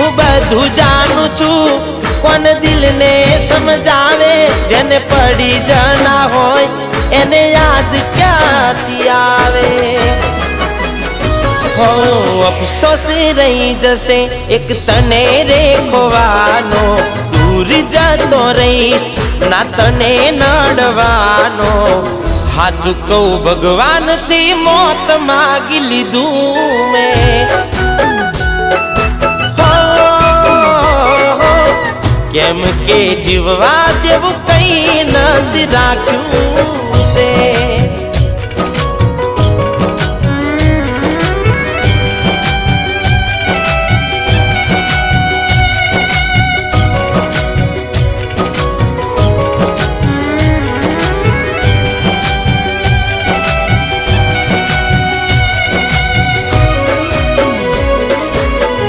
હું બધું જાણું છું, કોણ દિલને સમજાવે, જેને પડી જના હોય એને યાદ ક્યાંથી આવે। હો અફસોસ રહી જશે એક તને રે ખોવાનો, દૂર જતો રહીશ ના તને નડવાનો। હાચું કહું ભગવાનથી મોત માગી લીધું મેં, કેમ કે જીવવા જેવું કઈ નથી રાખ્યું।